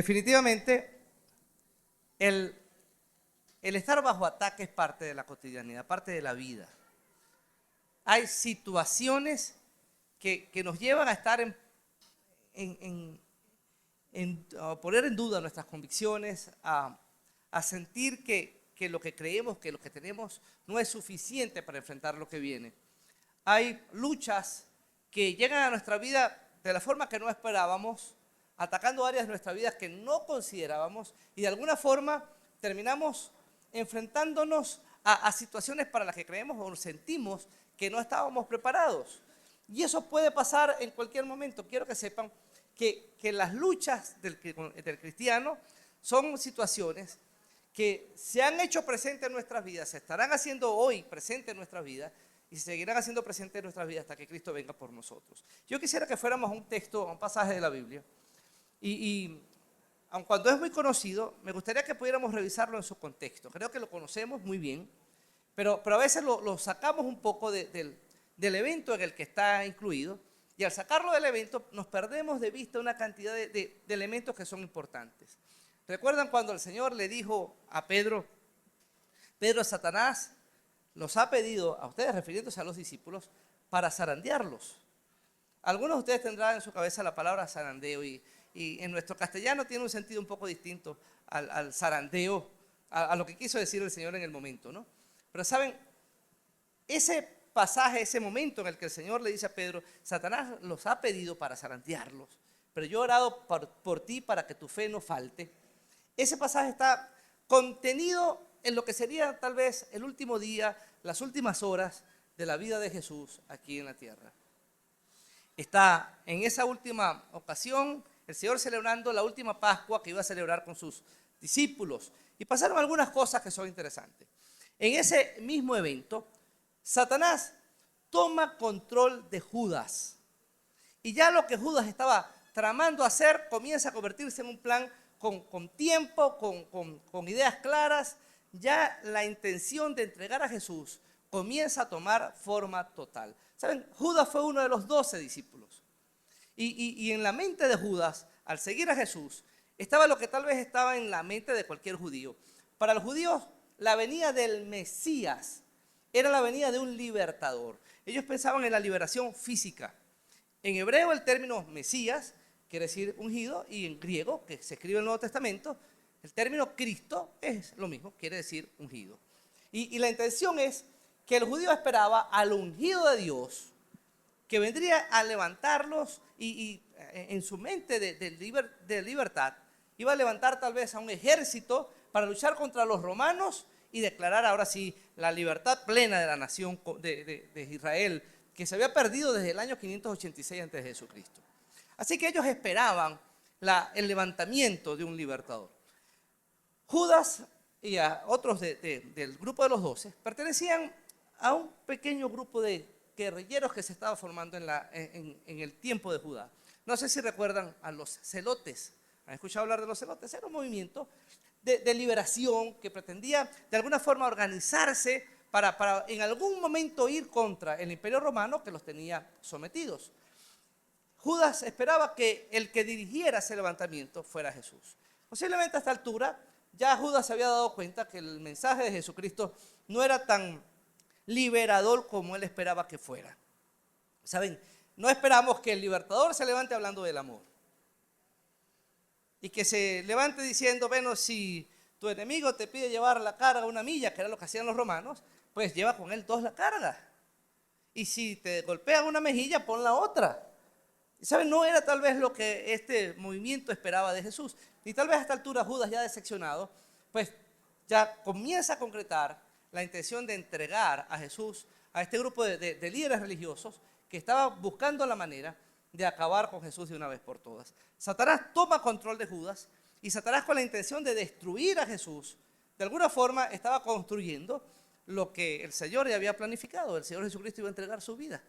Definitivamente, el, el estar bajo ataque es parte de la cotidianidad, parte de la vida. Hay situaciones que nos llevan a estar en, a poner en duda nuestras convicciones, a sentir que lo que creemos, que lo que tenemos no es suficiente para enfrentar lo que viene. Hay luchas que llegan a nuestra vida de la forma que no esperábamos, atacando áreas de nuestra vida que no considerábamos y de alguna forma terminamos enfrentándonos a situaciones para las que creemos o sentimos que no estábamos preparados. Y eso puede pasar en cualquier momento. Quiero que sepan que las luchas del cristiano son situaciones que se han hecho presentes en nuestras vidas, se estarán haciendo hoy presentes en nuestras vidas y se seguirán haciendo presentes en nuestras vidas hasta que Cristo venga por nosotros. Yo quisiera que fuéramos a un texto, a un pasaje de la Biblia, y aun cuando es muy conocido, me gustaría que pudiéramos revisarlo en su contexto. Creo que lo conocemos muy bien, pero a veces lo sacamos un poco del evento en el que está incluido, y al sacarlo del evento nos perdemos de vista una cantidad de elementos que son importantes. ¿Recuerdan cuando el Señor le dijo a Pedro, Satanás los ha pedido a ustedes, refiriéndose a los discípulos, para zarandearlos? Algunos de ustedes tendrán en su cabeza la palabra zarandeo y en nuestro castellano tiene un sentido un poco distinto al zarandeo, a lo que quiso decir el Señor en el momento, ¿no? Pero saben, ese pasaje, ese momento en el que el Señor le dice a Pedro, Satanás los ha pedido para zarandearlos, pero yo he orado por ti para que tu fe no falte. Ese pasaje está contenido en lo que sería tal vez el último día, las últimas horas de la vida de Jesús aquí en la tierra. Está en esa última ocasión el Señor celebrando la última Pascua que iba a celebrar con sus discípulos. Y pasaron algunas cosas que son interesantes. En ese mismo evento, Satanás toma control de Judas. Y ya lo que Judas estaba tramando hacer comienza a convertirse en un plan con tiempo, con ideas claras. Ya la intención de entregar a Jesús comienza a tomar forma total. ¿Saben? Judas fue uno de los 12 discípulos. Y en la mente de Judas, al seguir a Jesús, estaba lo que tal vez estaba en la mente de cualquier judío. Para los judíos, la venida del Mesías era la venida de un libertador. Ellos pensaban en la liberación física. En hebreo el término Mesías quiere decir ungido, y en griego, que se escribe en el Nuevo Testamento, el término Cristo es lo mismo, quiere decir ungido. Y la intención es que el judío esperaba al ungido de Dios, que vendría a levantarlos y en su mente de libertad, iba a levantar tal vez a un ejército para luchar contra los romanos y declarar ahora sí la libertad plena de la nación de Israel, que se había perdido desde el año 586 a.C. Jesucristo. Así que ellos esperaban el levantamiento de un libertador. Judas y a otros del grupo de los 12 pertenecían a un pequeño grupo de guerrilleros que se estaba formando en el tiempo de Judá. No sé si recuerdan a los celotes. ¿Han escuchado hablar de los celotes? Era un movimiento de liberación que pretendía de alguna forma organizarse para en algún momento ir contra el Imperio Romano que los tenía sometidos. Judas esperaba que el que dirigiera ese levantamiento fuera Jesús. Posiblemente a esta altura ya Judas se había dado cuenta que el mensaje de Jesucristo no era tan liberador como él esperaba que fuera. ¿Saben? No esperamos que el libertador se levante hablando del amor y que se levante diciendo, bueno, si tu enemigo te pide llevar la carga 1 milla, que era lo que hacían los romanos, pues lleva con él 2 la carga. Y si te golpean 1 mejilla, pon la otra. Y ¿saben? No era tal vez lo que este movimiento esperaba de Jesús. Y tal vez a esta altura Judas, ya decepcionado, pues ya comienza a concretar la intención de entregar a Jesús a este grupo de líderes religiosos que estaba buscando la manera de acabar con Jesús de una vez por todas. Satanás toma control de Judas y Satanás, con la intención de destruir a Jesús, de alguna forma estaba construyendo lo que el Señor ya había planificado. El Señor Jesucristo iba a entregar su vida.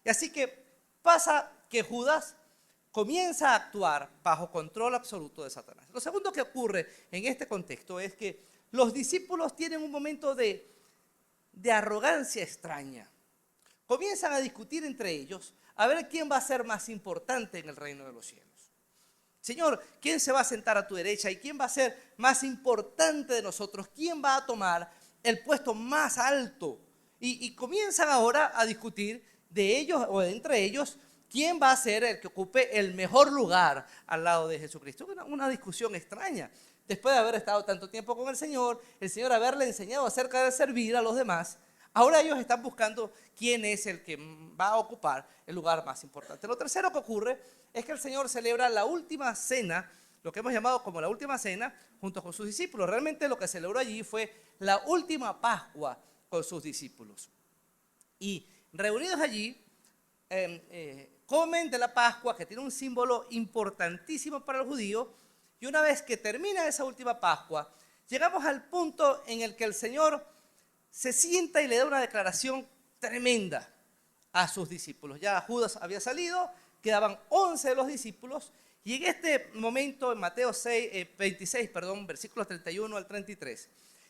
Y así que pasa que Judas comienza a actuar bajo control absoluto de Satanás. Lo segundo que ocurre en este contexto es que los discípulos tienen un momento de arrogancia extraña. Comienzan a discutir entre ellos a ver quién va a ser más importante en el reino de los cielos. Señor, ¿quién se va a sentar a tu derecha y quién va a ser más importante de nosotros? ¿Quién va a tomar el puesto más alto? Y comienzan ahora a discutir de ellos o entre ellos quién va a ser el que ocupe el mejor lugar al lado de Jesucristo. Una discusión extraña. Después de haber estado tanto tiempo con el Señor haberle enseñado acerca de servir a los demás, ahora ellos están buscando quién es el que va a ocupar el lugar más importante. Lo tercero que ocurre es que el Señor celebra la última cena, lo que hemos llamado como la última cena, junto con sus discípulos. Realmente lo que celebró allí fue la última Pascua con sus discípulos. Y reunidos allí, comen de la Pascua, que tiene un símbolo importantísimo para el judío, y una vez que termina esa última Pascua, llegamos al punto en el que el Señor se sienta y le da una declaración tremenda a sus discípulos. Ya Judas había salido, quedaban 11 de los discípulos, y en este momento, en Mateo 26, versículos 31 al 33,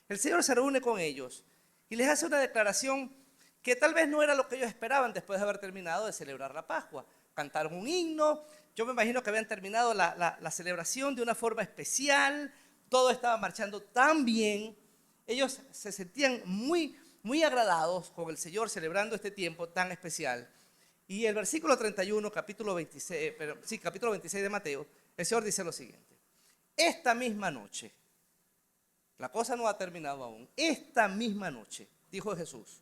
el Señor se reúne con ellos y les hace una declaración que tal vez no era lo que ellos esperaban después de haber terminado de celebrar la Pascua. Cantaron un himno, yo me imagino que habían terminado la celebración de una forma especial, todo estaba marchando tan bien, ellos se sentían muy, muy agradados con el Señor celebrando este tiempo tan especial. Y el versículo 31, capítulo 26 de Mateo, el Señor dice lo siguiente: esta misma noche, la cosa no ha terminado aún, esta misma noche, dijo Jesús,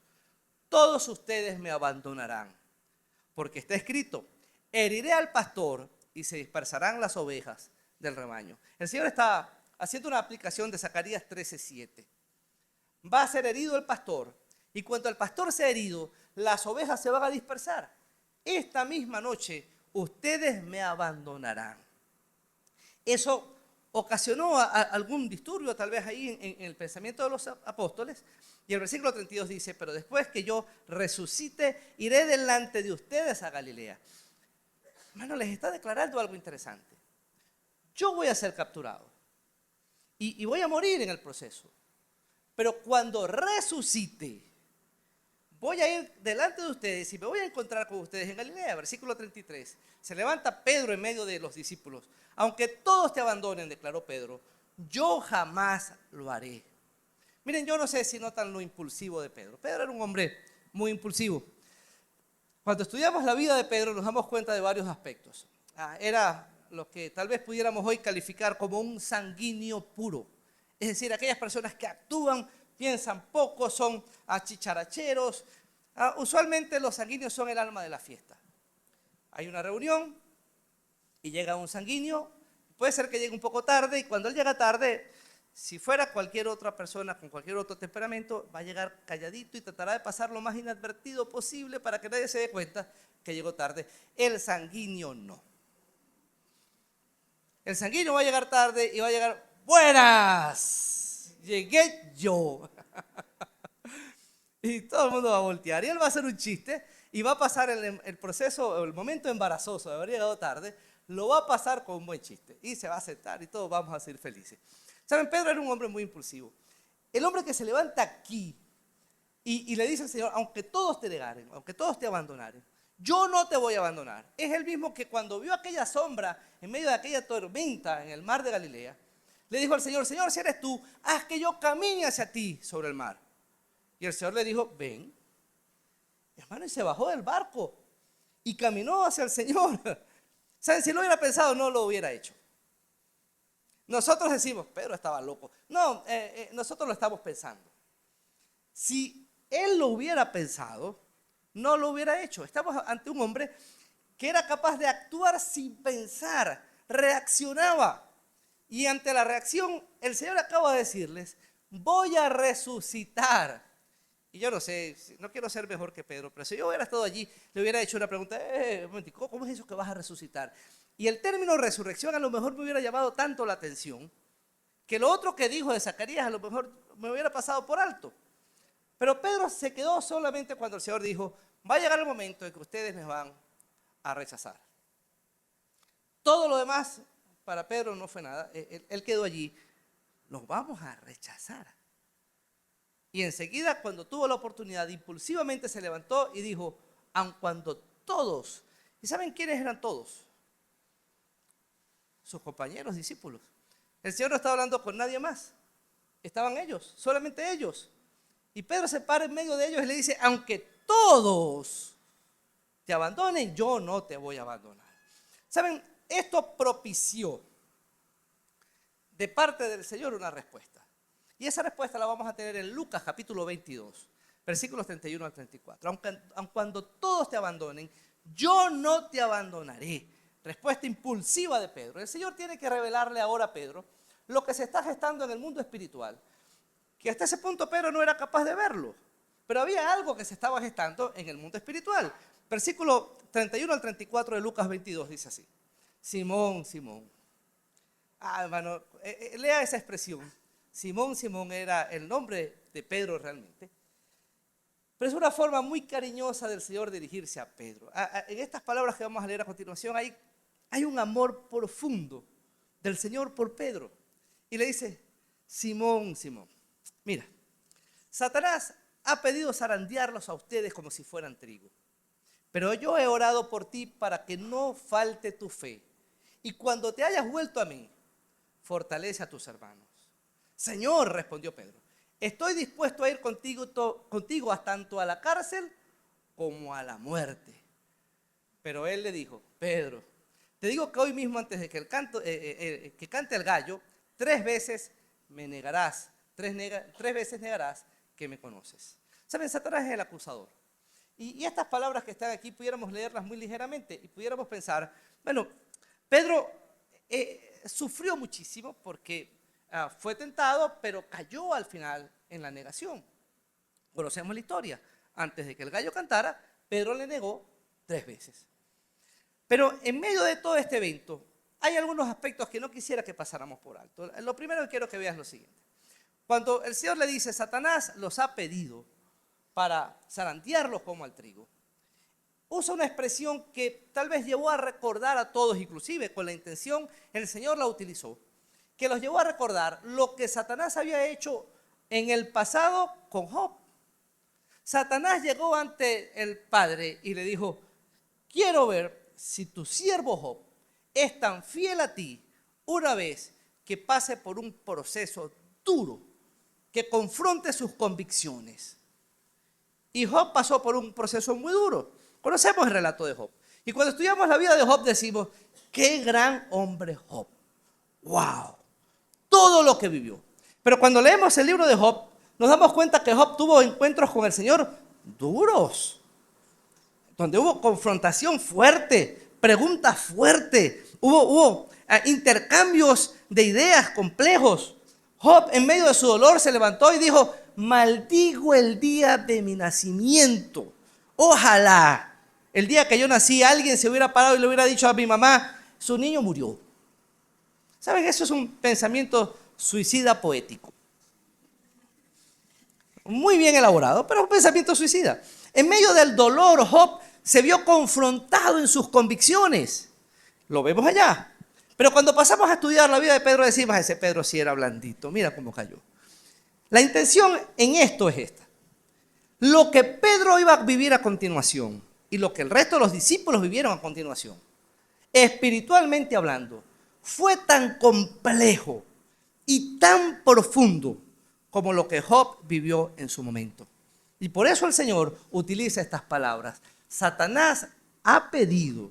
todos ustedes me abandonarán, porque está escrito, heriré al pastor y se dispersarán las ovejas del rebaño. El Señor está haciendo una aplicación de Zacarías 13:7. Va a ser herido el pastor, y cuando el pastor sea herido, las ovejas se van a dispersar. Esta misma noche ustedes me abandonarán. Eso ocasionó algún disturbio tal vez ahí en el pensamiento de los apóstoles. Y el versículo 32 dice, pero después que yo resucite, iré delante de ustedes a Galilea. Hermano, les está declarando algo interesante. Yo voy a ser capturado y voy a morir en el proceso. Pero cuando resucite, voy a ir delante de ustedes y me voy a encontrar con ustedes en Galilea. Versículo 33. Se levanta Pedro en medio de los discípulos. Aunque todos te abandonen, declaró Pedro, yo jamás lo haré. Miren, yo no sé si notan lo impulsivo de Pedro. Pedro era un hombre muy impulsivo. Cuando estudiamos la vida de Pedro nos damos cuenta de varios aspectos. Era lo que tal vez pudiéramos hoy calificar como un sanguíneo puro. Es decir, aquellas personas que actúan, piensan poco, son chicharacheros. Usualmente los sanguíneos son el alma de la fiesta. Hay una reunión y llega un sanguíneo. Puede ser que llegue un poco tarde y cuando él llega tarde, si fuera cualquier otra persona con cualquier otro temperamento, va a llegar calladito y tratará de pasar lo más inadvertido posible para que nadie se dé cuenta que llegó tarde. El sanguíneo no. El sanguíneo va a llegar tarde y va a llegar, buenas, llegué yo. Y todo el mundo va a voltear y él va a hacer un chiste y va a pasar el proceso, el momento embarazoso de haber llegado tarde, lo va a pasar con un buen chiste y se va a sentar y todos vamos a ser felices. ¿Saben? Pedro era un hombre muy impulsivo. El hombre que se levanta aquí y le dice al Señor, aunque todos te negaren, aunque todos te abandonaren, yo no te voy a abandonar. Es el mismo que cuando vio aquella sombra en medio de aquella tormenta en el mar de Galilea, le dijo al Señor, Señor, si eres tú, haz que yo camine hacia ti sobre el mar. Y el Señor le dijo, ven. Hermano, y se bajó del barco y caminó hacia el Señor. ¿Saben? Si lo hubiera pensado, no lo hubiera hecho. Nosotros decimos, Pedro estaba loco. No, nosotros lo estamos pensando. Si él lo hubiera pensado, no lo hubiera hecho. Estamos ante un hombre que era capaz de actuar sin pensar, reaccionaba. Y ante la reacción, el Señor acaba de decirles, voy a resucitar. Y yo no sé, no quiero ser mejor que Pedro, pero si yo hubiera estado allí, le hubiera hecho una pregunta, un momentico, ¿cómo es eso que vas a resucitar? Y el término resurrección a lo mejor me hubiera llamado tanto la atención, que lo otro que dijo de Zacarías a lo mejor me hubiera pasado por alto. Pero Pedro se quedó solamente cuando el Señor dijo, va a llegar el momento en que ustedes me van a rechazar. Todo lo demás para Pedro no fue nada, él quedó allí, los vamos a rechazar. Y enseguida, cuando tuvo la oportunidad, impulsivamente se levantó y dijo, aun cuando todos, ¿y saben quiénes eran todos? sus compañeros, discípulos. El Señor no estaba hablando con nadie más. Estaban ellos, solamente ellos. Y Pedro se para en medio de ellos y le dice, aunque todos te abandonen, yo no te voy a abandonar. ¿Saben? Esto propició de parte del Señor una respuesta. Y esa respuesta la vamos a tener en Lucas capítulo 22, versículos 31 al 34. Aun cuando todos te abandonen, yo no te abandonaré. Respuesta impulsiva de Pedro. El Señor tiene que revelarle ahora a Pedro lo que se está gestando en el mundo espiritual, que hasta ese punto Pedro no era capaz de verlo, pero había algo que se estaba gestando en el mundo espiritual. Versículo 31 al 34 de Lucas 22 dice así: Simón, Simón. Hermano, lea esa expresión. Simón, Simón era el nombre de Pedro realmente, pero es una forma muy cariñosa del Señor dirigirse a Pedro. En estas palabras que vamos a leer a continuación hay un amor profundo del Señor por Pedro. Y le dice, Simón, Simón, mira, Satanás ha pedido zarandearlos a ustedes como si fueran trigo. Pero yo he orado por ti para que no falte tu fe. Y cuando te hayas vuelto a mí, fortalece a tus hermanos. Señor, respondió Pedro, estoy dispuesto a ir contigo tanto a la cárcel como a la muerte. Pero él le dijo, Pedro, te digo que hoy mismo antes de que que cante el gallo, 3 veces me negarás, 3 veces negarás que me conoces. ¿Saben? Satanás es el acusador. Y estas palabras que están aquí pudiéramos leerlas muy ligeramente y pudiéramos pensar, bueno, Pedro sufrió muchísimo porque fue tentado, pero cayó al final en la negación. Conocemos la historia. Antes de que el gallo cantara, Pedro le negó 3 veces. Pero en medio de todo este evento, hay algunos aspectos que no quisiera que pasáramos por alto. Lo primero que quiero que veas es lo siguiente. Cuando el Señor le dice, Satanás los ha pedido para zarandearlos como al trigo, usa una expresión que tal vez llevó a recordar a todos, inclusive con la intención, el Señor la utilizó, que los llevó a recordar lo que Satanás había hecho en el pasado con Job. Satanás llegó ante el Padre y le dijo, quiero ver si tu siervo Job es tan fiel a ti una vez que pase por un proceso duro, que confronte sus convicciones. Y Job pasó por un proceso muy duro. Conocemos el relato de Job. Y cuando estudiamos la vida de Job decimos, qué gran hombre Job. ¡Wow! Todo lo que vivió. Pero cuando leemos el libro de Job, nos damos cuenta que Job tuvo encuentros con el Señor duros, donde hubo confrontación fuerte, preguntas fuertes, hubo intercambios de ideas complejos. Job, en medio de su dolor, se levantó y dijo, maldigo el día de mi nacimiento. Ojalá el día que yo nací alguien se hubiera parado y le hubiera dicho a mi mamá, su niño murió. ¿Saben? Eso es un pensamiento suicida poético. Muy bien elaborado, pero un pensamiento suicida. En medio del dolor, Job se vio confrontado en sus convicciones. Lo vemos allá. Pero cuando pasamos a estudiar la vida de Pedro, decimos, ese Pedro sí era blandito, mira cómo cayó. La intención en esto es esta. Lo que Pedro iba a vivir a continuación y lo que el resto de los discípulos vivieron a continuación, espiritualmente hablando, fue tan complejo y tan profundo como lo que Job vivió en su momento. Y por eso el Señor utiliza estas palabras. Satanás ha pedido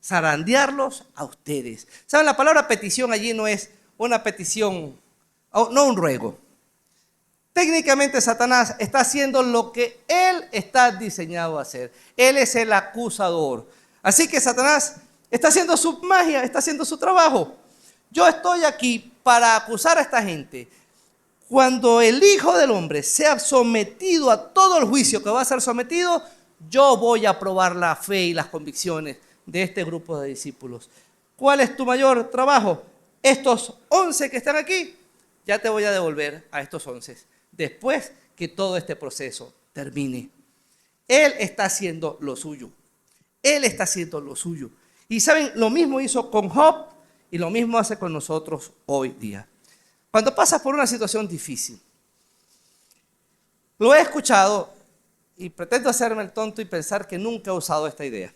zarandearlos a ustedes. ¿Saben? La palabra petición allí no es una petición, no un ruego. Técnicamente Satanás está haciendo lo que él está diseñado a hacer. Él es el acusador. Así que Satanás está haciendo su magia, está haciendo su trabajo. Yo estoy aquí para acusar a esta gente. Cuando el Hijo del Hombre sea sometido a todo el juicio que va a ser sometido, yo voy a probar la fe y las convicciones de este grupo de discípulos. ¿Cuál es tu mayor trabajo? Estos 11 que están aquí, ya te voy a devolver a estos 11 después que todo este proceso termine. Él está haciendo lo suyo. Él está haciendo lo suyo. Y saben, lo mismo hizo con Job y lo mismo hace con nosotros hoy día. Cuando pasas por una situación difícil, lo he escuchado y pretendo hacerme el tonto y pensar que nunca he usado esta idea.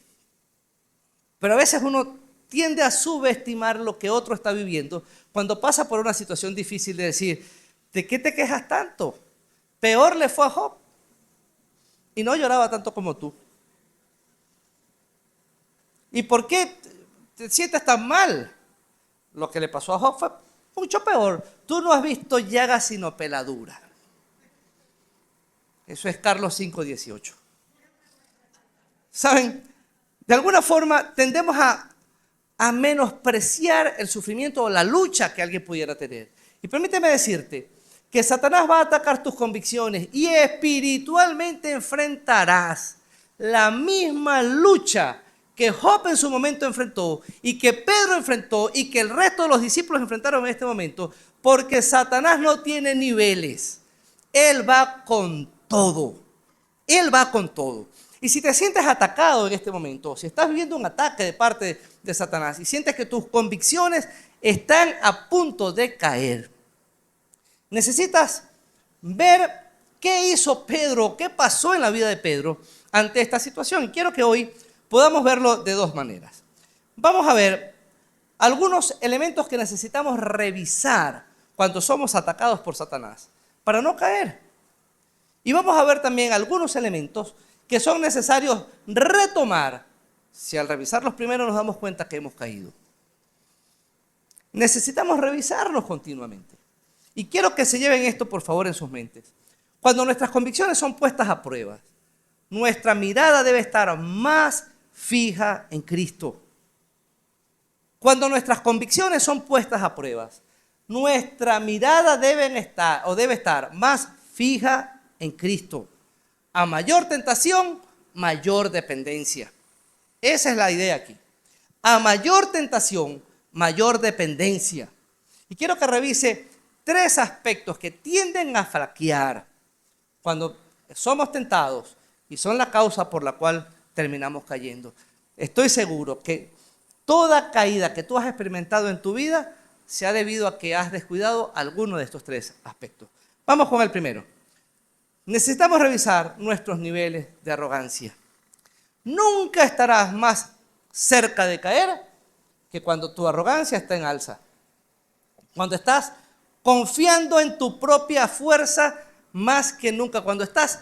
Pero a veces uno tiende a subestimar lo que otro está viviendo cuando pasa por una situación difícil de decir, ¿de qué te quejas tanto? Peor le fue a Job y no lloraba tanto como tú. ¿Y por qué te sientes tan mal? Lo que le pasó a Job fue mucho peor. Tú no has visto llagas sino peladura. Eso es Carlos 5:18. ¿Saben? De alguna forma tendemos a menospreciar el sufrimiento o la lucha que alguien pudiera tener. Y permíteme decirte que Satanás va a atacar tus convicciones y espiritualmente enfrentarás la misma lucha que Job en su momento enfrentó y que Pedro enfrentó y que el resto de los discípulos enfrentaron en este momento, porque Satanás no tiene niveles. Él va con todo. Él va con todo. Y si te sientes atacado en este momento, si estás viviendo un ataque de parte de Satanás y sientes que tus convicciones están a punto de caer, necesitas ver qué hizo Pedro, qué pasó en la vida de Pedro ante esta situación. Y quiero que hoy podamos verlo de dos maneras. Vamos a ver algunos elementos que necesitamos revisar cuando somos atacados por Satanás para no caer. Y vamos a ver también algunos elementos que son necesarios retomar si al revisarlos primero nos damos cuenta que hemos caído. Necesitamos revisarlos continuamente. Y quiero que se lleven esto, por favor, en sus mentes. Cuando nuestras convicciones son puestas a prueba, nuestra mirada debe estar más fija en Cristo. Cuando nuestras convicciones son puestas a pruebas, nuestra mirada debe estar más fija en Cristo. A mayor tentación, mayor dependencia. Esa es la idea aquí. A mayor tentación, mayor dependencia. Y quiero que revise 3 aspectos que tienden a flaquear cuando somos tentados y son la causa por la cual terminamos cayendo. Estoy seguro que toda caída que tú has experimentado en tu vida se ha debido a que has descuidado alguno de estos 3 aspectos. Vamos con el primero. Necesitamos revisar nuestros niveles de arrogancia. Nunca estarás más cerca de caer que cuando tu arrogancia está en alza. Cuando estás confiando en tu propia fuerza más que nunca. Cuando estás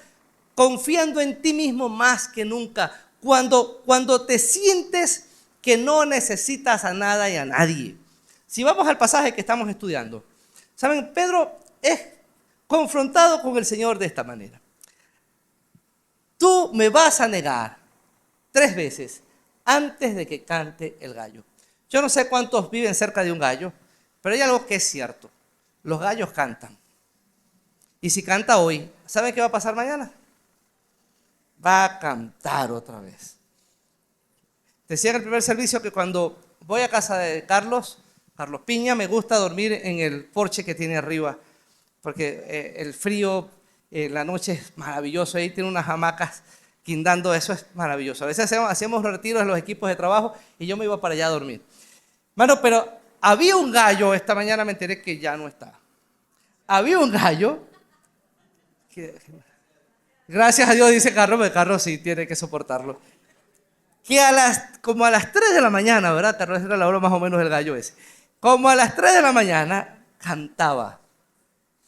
confiando en ti mismo más que nunca. Cuando te sientes que no necesitas a nada y a nadie. Si vamos al pasaje que estamos estudiando, ¿saben? Pedro es confrontado con el Señor de esta manera. Tú me vas a negar 3 veces antes de que cante el gallo. Yo no sé cuántos viven cerca de un gallo, pero hay algo que es cierto. Los gallos cantan. Y si canta hoy, ¿saben qué va a pasar mañana? Va a cantar otra vez. Decía en el primer servicio que cuando voy a casa de Carlos Piña, me gusta dormir en el porche que tiene arriba, porque el frío, la noche es maravilloso, ahí tiene unas hamacas guindando, eso es maravilloso. A veces hacíamos los retiros de los equipos de trabajo y yo me iba para allá a dormir. Bueno, pero había un gallo, esta mañana me enteré que ya no está. Había un gallo, gracias a Dios dice Carlos, porque Carlos sí tiene que soportarlo, que como a las 3 de la mañana, ¿verdad? Carlos era la hora más o menos del gallo ese. Como a las 3 de la mañana cantaba.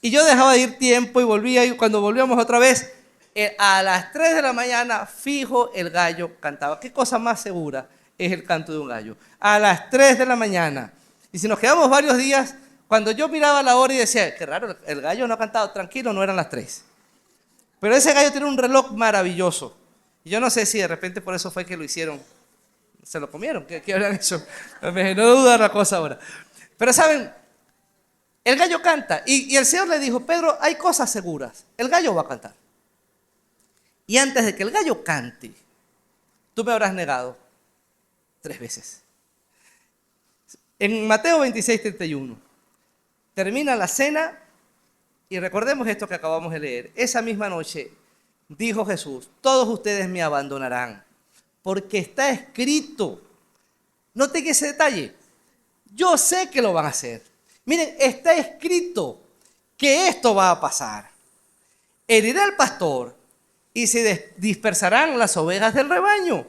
Y yo dejaba de ir tiempo y volvía, y cuando volvíamos otra vez, a las 3 de la mañana, fijo, el gallo cantaba. ¿Qué cosa más segura es el canto de un gallo? A las 3 de la mañana. Y si nos quedamos varios días, cuando yo miraba la hora y decía, qué raro, el gallo no ha cantado, tranquilo, no eran las 3. Pero ese gallo tiene un reloj maravilloso. Y yo no sé si de repente por eso fue que lo hicieron. Se lo comieron, ¿qué habrán hecho? No duda la cosa ahora. Pero saben, el gallo canta y el Señor le dijo, Pedro, hay cosas seguras, el gallo va a cantar. Y antes de que el gallo cante, tú me habrás negado 3 veces. En Mateo 26:31, termina la cena y recordemos esto que acabamos de leer. Esa misma noche dijo Jesús, todos ustedes me abandonarán, porque está escrito. Noten ese detalle, yo sé que lo van a hacer. Miren, está escrito que esto va a pasar. Herirá al pastor y se dispersarán las ovejas del rebaño.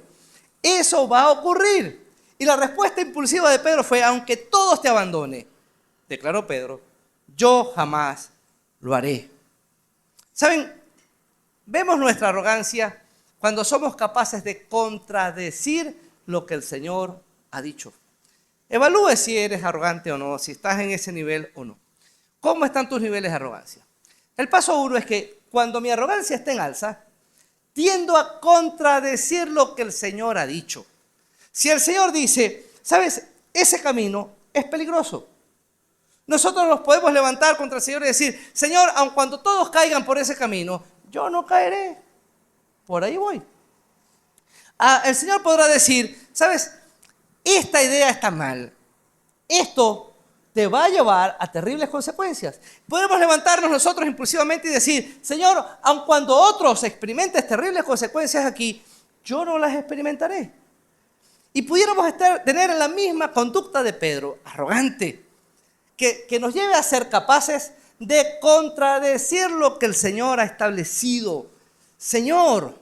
Eso va a ocurrir. Y la respuesta impulsiva de Pedro fue, aunque todos te abandone, declaró Pedro, yo jamás lo haré. ¿Saben? Vemos nuestra arrogancia cuando somos capaces de contradecir lo que el Señor ha dicho. Evalúe si eres arrogante o no, si estás en ese nivel o no. ¿Cómo están tus niveles de arrogancia? El paso 1 es que cuando mi arrogancia está en alza, tiendo a contradecir lo que el Señor ha dicho. Si el Señor dice, ¿sabes? Ese camino es peligroso. Nosotros nos podemos levantar contra el Señor y decir, Señor, aun cuando todos caigan por ese camino, yo no caeré. Por ahí voy. El Señor podrá decir, ¿sabes? Esta idea está mal. Esto te va a llevar a terribles consecuencias. Podemos levantarnos nosotros impulsivamente y decir, Señor, aun cuando otros experimenten terribles consecuencias aquí, yo no las experimentaré. Y pudiéramos tener la misma conducta de Pedro, arrogante, que nos lleve a ser capaces de contradecir lo que el Señor ha establecido. Señor,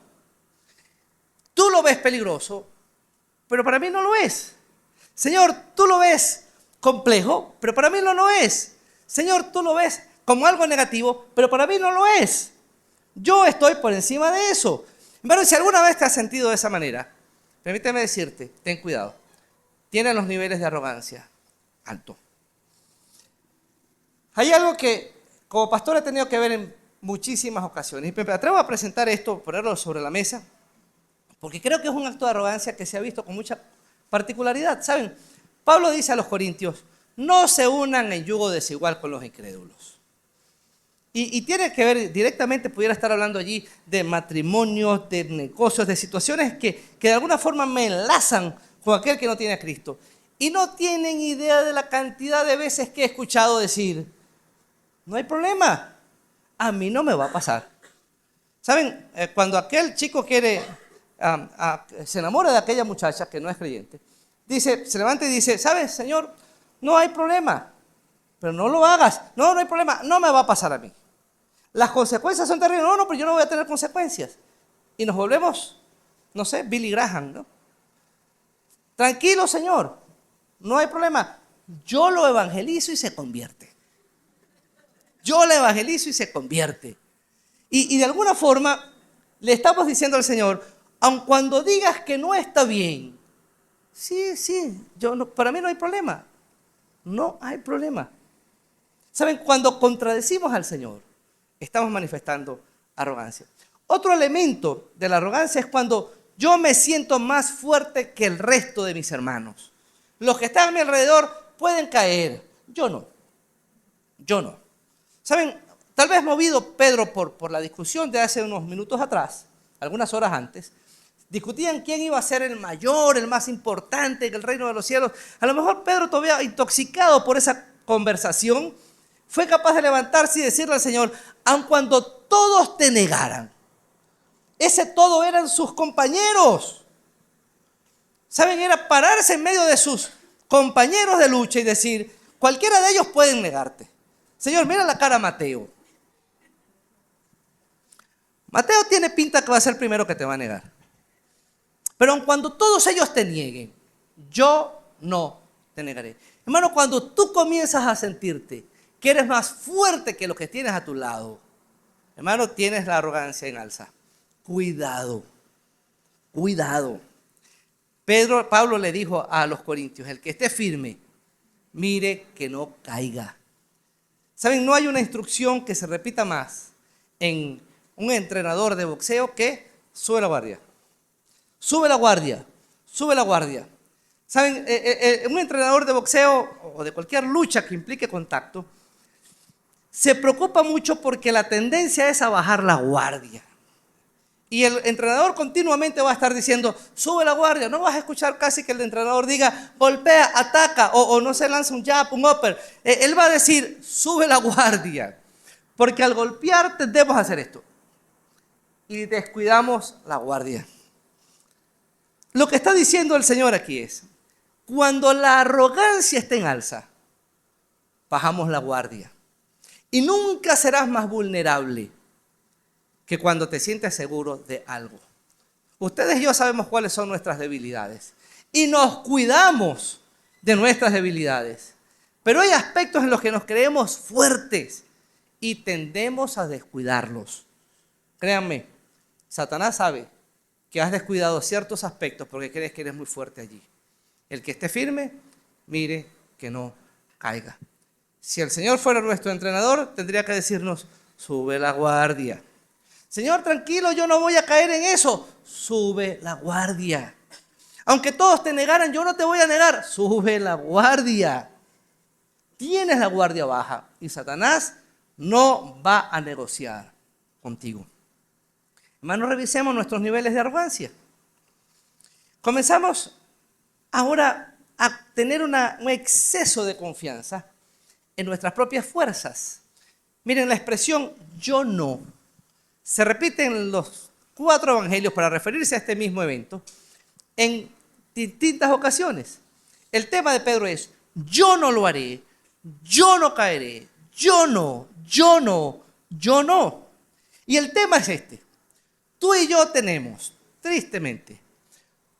tú lo ves peligroso, pero para mí no lo es. Señor, tú lo ves complejo, pero para mí no lo es. Señor, tú lo ves como algo negativo, pero para mí no lo es. Yo estoy por encima de eso. Hermano, si alguna vez te has sentido de esa manera, permíteme decirte, ten cuidado. Tienes los niveles de arrogancia altos. Hay algo que como pastor he tenido que ver en muchísimas ocasiones. Y me atrevo a presentar esto, ponerlo sobre la mesa, porque creo que es un acto de arrogancia que se ha visto con mucha particularidad. ¿Saben? Pablo dice a los corintios, no se unan en yugo desigual con los incrédulos. Y tiene que ver directamente, pudiera estar hablando allí de matrimonios, de negocios, de situaciones que de alguna forma me enlazan con aquel que no tiene a Cristo. Y no tienen idea de la cantidad de veces que he escuchado decir, no hay problema, a mí no me va a pasar. ¿Saben? Cuando aquel chico se enamora de aquella muchacha que no es creyente, se levanta y dice, ¿sabes, Señor? No hay problema, pero no lo hagas. No hay problema, no me va a pasar a mí. Las consecuencias son terribles. No, pero yo no voy a tener consecuencias. Y nos volvemos, no sé, Billy Graham, ¿no? Tranquilo, Señor, no hay problema. Yo lo evangelizo y se convierte. Yo lo evangelizo y se convierte. Y de alguna forma le estamos diciendo al Señor, aun cuando digas que no está bien, sí, para mí no hay problema. No hay problema. ¿Saben? Cuando contradecimos al Señor, estamos manifestando arrogancia. Otro elemento de la arrogancia es cuando yo me siento más fuerte que el resto de mis hermanos. Los que están a mi alrededor pueden caer, yo no. ¿Saben? Tal vez movido Pedro por la discusión de hace unos minutos atrás, algunas horas antes, discutían quién iba a ser el mayor, el más importante en el reino de los cielos. A lo mejor Pedro, todavía intoxicado por esa conversación, fue capaz de levantarse y decirle al Señor, aun cuando todos te negaran, ese todo eran sus compañeros. ¿Saben? Era pararse en medio de sus compañeros de lucha y decir, cualquiera de ellos pueden negarte. Señor, mira la cara a Mateo. Mateo tiene pinta que va a ser el primero que te va a negar. Pero aun cuando todos ellos te nieguen, yo no te negaré. Hermano, cuando tú comienzas a sentirte que eres más fuerte que los que tienes a tu lado, hermano, tienes la arrogancia en alza. Cuidado. Pablo le dijo a los corintios, el que esté firme, mire que no caiga. ¿Saben? No hay una instrucción que se repita más en un entrenador de boxeo que sube la guardia. Sube la guardia. ¿Saben? Un entrenador de boxeo o de cualquier lucha que implique contacto se preocupa mucho porque la tendencia es a bajar la guardia. Y el entrenador continuamente va a estar diciendo, sube la guardia. No vas a escuchar casi que el entrenador diga, golpea, ataca, o no se lanza un jab, un upper. Él va a decir, sube la guardia. Porque al golpear tendemos a hacer esto. Y descuidamos la guardia. Lo que está diciendo el Señor aquí es, cuando la arrogancia está en alza, bajamos la guardia. Y nunca serás más vulnerable que cuando te sientes seguro de algo. Ustedes y yo sabemos cuáles son nuestras debilidades. y nos cuidamos de nuestras debilidades. Pero hay aspectos en los que nos creemos fuertes y tendemos a descuidarlos. Créanme, Satanás sabe que has descuidado ciertos aspectos porque crees que eres muy fuerte allí. El que esté firme, mire que no caiga. Si el Señor fuera nuestro entrenador, tendría que decirnos, sube la guardia. Señor, tranquilo, yo no voy a caer en eso. Sube la guardia. Aunque todos te negaran, yo no te voy a negar. Sube la guardia. Tienes la guardia baja y Satanás no va a negociar contigo. Hermanos, revisemos nuestros niveles de arrogancia. Comenzamos ahora a tener un exceso de confianza en nuestras propias fuerzas. Miren, la expresión yo no se repite en los 4 evangelios para referirse a este mismo evento en distintas ocasiones. El tema de Pedro es yo no lo haré, yo no caeré, yo no. Y el tema es este. Tú y yo tenemos, tristemente,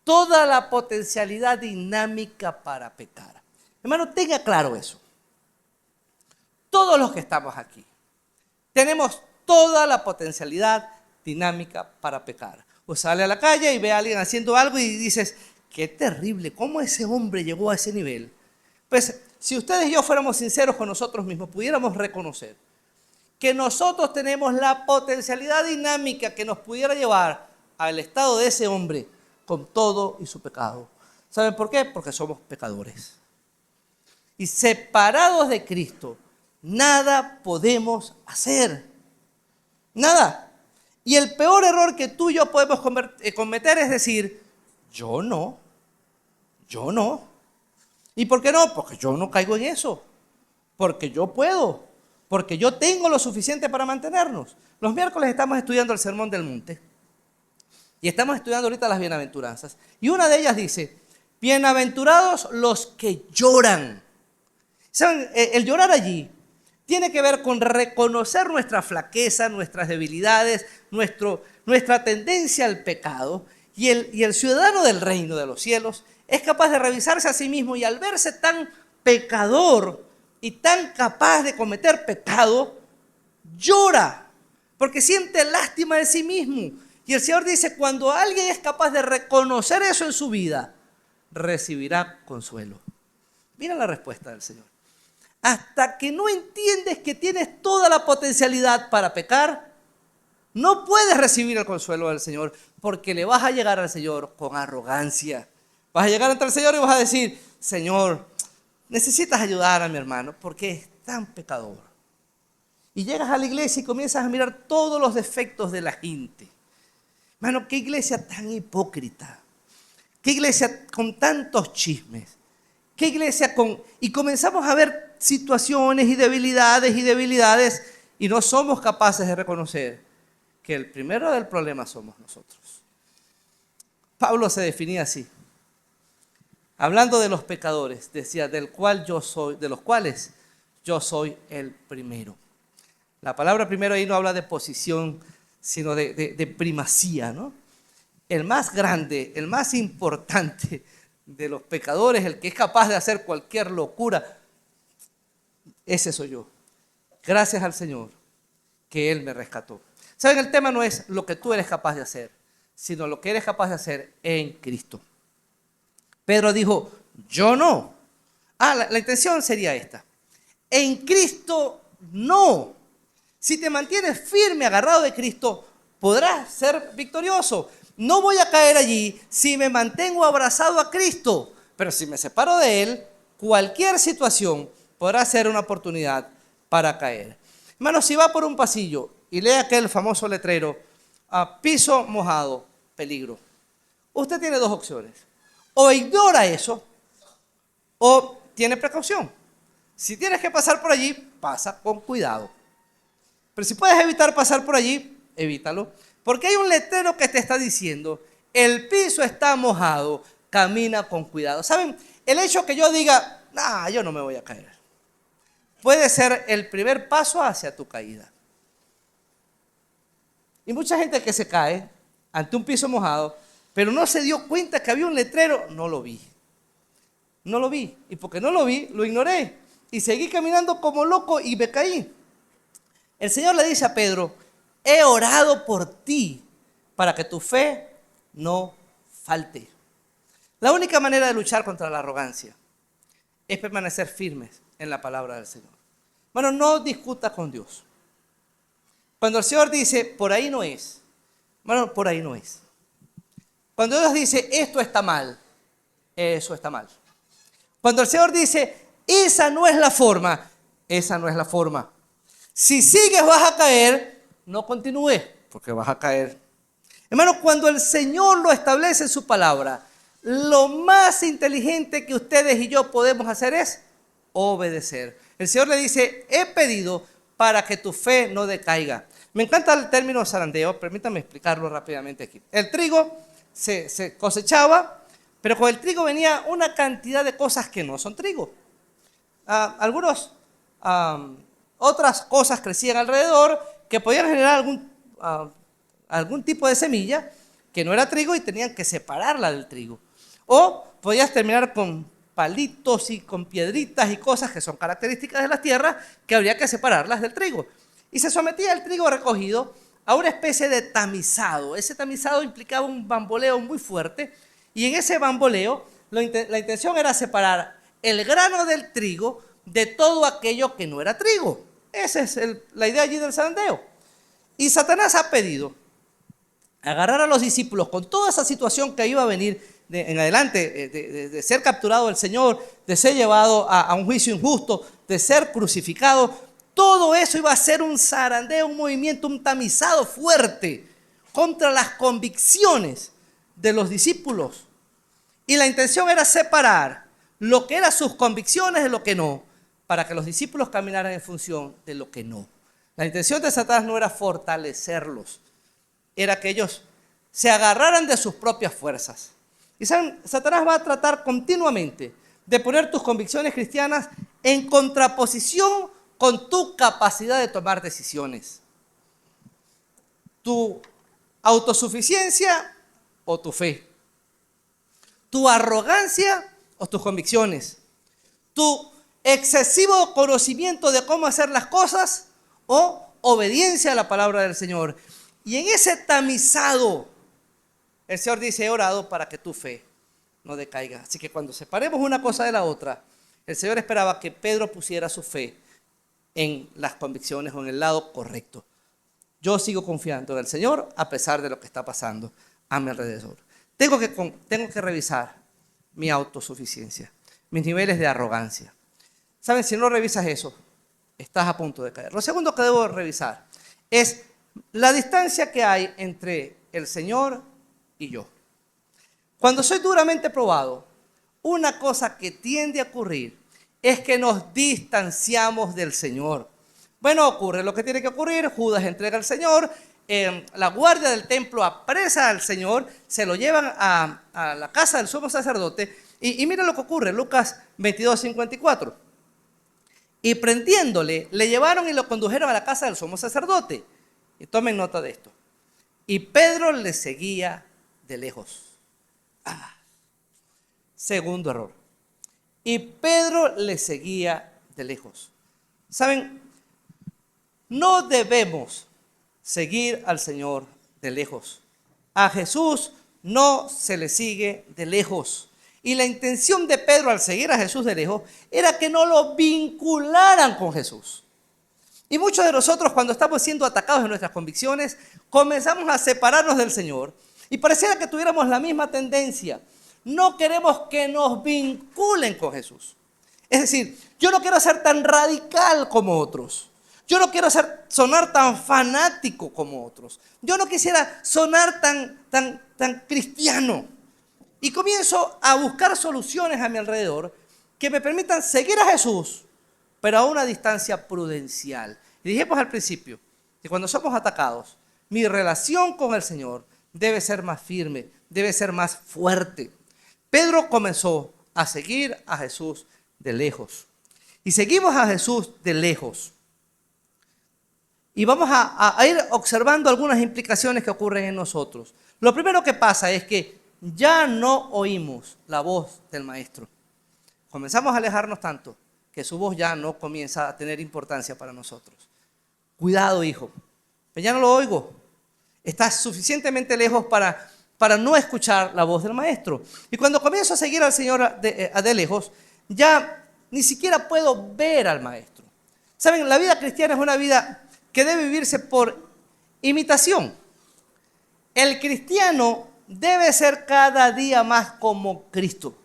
toda la potencialidad dinámica para pecar. Hermano, tenga claro eso. Todos los que estamos aquí tenemos toda la potencialidad dinámica para pecar. O sale a la calle y ve a alguien haciendo algo y dices, qué terrible, ¿cómo ese hombre llegó a ese nivel? Pues si ustedes y yo fuéramos sinceros con nosotros mismos, pudiéramos reconocer que nosotros tenemos la potencialidad dinámica que nos pudiera llevar al estado de ese hombre con todo y su pecado. ¿Saben por qué? Porque somos pecadores. Y separados de Cristo, nada podemos hacer. Nada. Y el peor error que tú y yo podemos cometer es decir, yo no. ¿Y por qué no? Porque yo no caigo en eso. Porque yo puedo. Porque yo tengo lo suficiente para mantenernos. Los miércoles estamos estudiando el Sermón del Monte. Y estamos estudiando ahorita las bienaventuranzas. Y una de ellas dice, bienaventurados los que lloran. ¿Saben? El llorar allí tiene que ver con reconocer nuestra flaqueza, nuestras debilidades, nuestra tendencia al pecado. Y el ciudadano del reino de los cielos es capaz de revisarse a sí mismo y al verse tan pecador y tan capaz de cometer pecado, llora porque siente lástima de sí mismo. Y el Señor dice, cuando alguien es capaz de reconocer eso en su vida, recibirá consuelo. Mira la respuesta del Señor. Hasta que no entiendes que tienes toda la potencialidad para pecar, no puedes recibir el consuelo del Señor, porque le vas a llegar al Señor con arrogancia. Vas a llegar ante el Señor y vas a decir, Señor, necesitas ayudar a mi hermano porque es tan pecador. Y llegas a la iglesia y comienzas a mirar todos los defectos de la gente. Hermano, qué iglesia tan hipócrita. Qué iglesia con tantos chismes. Qué iglesia con... Y comenzamos a ver situaciones y debilidades y no somos capaces de reconocer que el primero del problema somos nosotros. Pablo se definía así. Hablando de los pecadores, decía, de los cuales yo soy el primero. La palabra primero ahí no habla de posición, sino de primacía, ¿no? El más grande, el más importante de los pecadores, el que es capaz de hacer cualquier locura, ese soy yo. Gracias al Señor que Él me rescató. ¿Saben? El tema no es lo que tú eres capaz de hacer, sino lo que eres capaz de hacer en Cristo. Pedro dijo, yo no. La intención sería esta. En Cristo no. Si te mantienes firme, agarrado de Cristo, podrás ser victorioso. No voy a caer allí si me mantengo abrazado a Cristo. Pero si me separo de Él, cualquier situación podrá ser una oportunidad para caer. Hermano, si va por un pasillo y lee aquel famoso letrero, a piso mojado, peligro. Usted tiene dos opciones. O ignora eso, o tiene precaución. Si tienes que pasar por allí, pasa con cuidado. Pero si puedes evitar pasar por allí, evítalo. Porque hay un letrero que te está diciendo, el piso está mojado, camina con cuidado. ¿Saben? El hecho que yo diga, yo no me voy a caer, puede ser el primer paso hacia tu caída. Y mucha gente que se cae ante un piso mojado, pero no se dio cuenta que había un letrero. No lo vi. No lo vi. Y porque no lo vi, lo ignoré. Y seguí caminando como loco y me caí. El Señor le dice a Pedro: he orado por ti para que tu fe no falte. La única manera de luchar contra la arrogancia es permanecer firmes en la palabra del Señor. Bueno, no discuta con Dios. Cuando el Señor dice, por ahí no es, bueno, por ahí no es. Cuando Dios dice, esto está mal, eso está mal. Cuando el Señor dice, esa no es la forma, esa no es la forma. Si sigues vas a caer, no continúes, porque vas a caer. Hermano, cuando el Señor lo establece en su palabra, lo más inteligente que ustedes y yo podemos hacer es obedecer. El Señor le dice, he pedido para que tu fe no decaiga. Me encanta el término zarandeo, permítame explicarlo rápidamente aquí. El trigo se cosechaba, pero con el trigo venía una cantidad de cosas que no son trigo. Otras cosas crecían alrededor que podían generar algún tipo de semilla que no era trigo y tenían que separarla del trigo. O podías terminar con palitos y con piedritas y cosas que son características de las tierras que habría que separarlas del trigo. Y se sometía el trigo recogido a una especie de tamizado. Ese tamizado implicaba un bamboleo muy fuerte y en ese bamboleo la intención era separar el grano del trigo de todo aquello que no era trigo. Esa es la idea allí del zarandeo. Y Satanás ha pedido agarrar a los discípulos con toda esa situación que iba a venir en adelante, de ser capturado el Señor, de ser llevado a un juicio injusto, de ser crucificado. Todo eso iba a ser un zarandeo, un movimiento, un tamizado fuerte contra las convicciones de los discípulos. Y la intención era separar lo que eran sus convicciones de lo que no, para que los discípulos caminaran en función de lo que no. La intención de Satanás no era fortalecerlos, era que ellos se agarraran de sus propias fuerzas. Y saben, Satanás va a tratar continuamente de poner tus convicciones cristianas en contraposición con tu capacidad de tomar decisiones. Tu autosuficiencia o tu fe. Tu arrogancia o tus convicciones. Tu excesivo conocimiento de cómo hacer las cosas o obediencia a la palabra del Señor. Y en ese tamizado, el Señor dice, he orado para que tu fe no decaiga. Así que cuando separemos una cosa de la otra, el Señor esperaba que Pedro pusiera su fe en las convicciones o en el lado correcto. Yo sigo confiando en el Señor a pesar de lo que está pasando a mi alrededor. Tengo que revisar mi autosuficiencia, mis niveles de arrogancia. ¿Saben? Si no revisas eso, estás a punto de caer. Lo segundo que debo revisar es la distancia que hay entre el Señor y yo. Cuando soy duramente probado, una cosa que tiende a ocurrir es que nos distanciamos del Señor. Bueno, ocurre lo que tiene que ocurrir. Judas entrega al Señor, la guardia del templo apresa al Señor, se lo llevan a la casa del sumo sacerdote y mira lo que ocurre, Lucas 22:54. Y prendiéndole, le llevaron y lo condujeron a la casa del sumo sacerdote. Y tomen nota de esto. Y Pedro le seguía de lejos. Segundo error. Y Pedro le seguía de lejos. ¿Saben? No debemos seguir al Señor de lejos. A Jesús no se le sigue de lejos. Y la intención de Pedro al seguir a Jesús de lejos era que no lo vincularan con Jesús. Y muchos de nosotros, cuando estamos siendo atacados en nuestras convicciones, comenzamos a separarnos del Señor. Y pareciera que tuviéramos la misma tendencia. No queremos que nos vinculen con Jesús. Es decir, yo no quiero ser tan radical como otros. Yo no quiero sonar tan fanático como otros. Yo no quisiera sonar tan cristiano. Y comienzo a buscar soluciones a mi alrededor que me permitan seguir a Jesús, pero a una distancia prudencial. Y dijimos al principio que cuando somos atacados, mi relación con el Señor debe ser más firme, debe ser más fuerte. Pedro comenzó a seguir a Jesús de lejos. Y seguimos a Jesús de lejos. Y vamos a ir observando algunas implicaciones que ocurren en nosotros. Lo primero que pasa es que ya no oímos la voz del maestro. Comenzamos a alejarnos tanto que su voz ya no comienza a tener importancia para nosotros. Cuidado, hijo, pero ya no lo oigo. Estás suficientemente lejos para no escuchar la voz del maestro. Y cuando comienzo a seguir al Señor de lejos, ya ni siquiera puedo ver al maestro. Saben, la vida cristiana es una vida que debe vivirse por imitación. El cristiano debe ser cada día más como Cristo.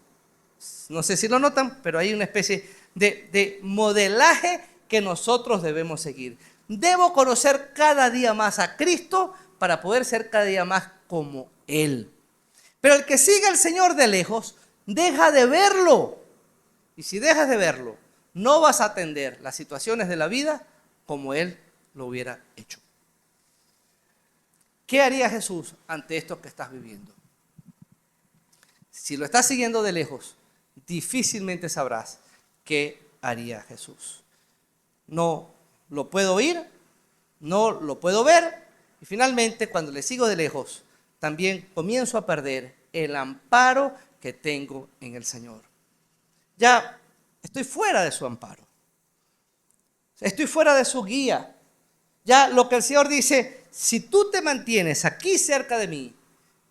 No sé si lo notan, pero hay una especie de modelaje que nosotros debemos seguir. Debo conocer cada día más a Cristo para poder ser cada día más como Él. Pero el que sigue al Señor de lejos, deja de verlo. Y si dejas de verlo, no vas a atender las situaciones de la vida como Él lo hubiera hecho. ¿Qué haría Jesús ante esto que estás viviendo? Si lo estás siguiendo de lejos, difícilmente sabrás qué haría Jesús. No lo puedo oír, no lo puedo ver, y finalmente cuando le sigo de lejos, también comienzo a perder el amparo que tengo en el Señor. Ya estoy fuera de su amparo, estoy fuera de su guía. Ya lo que el Señor dice, si tú te mantienes aquí cerca de mí,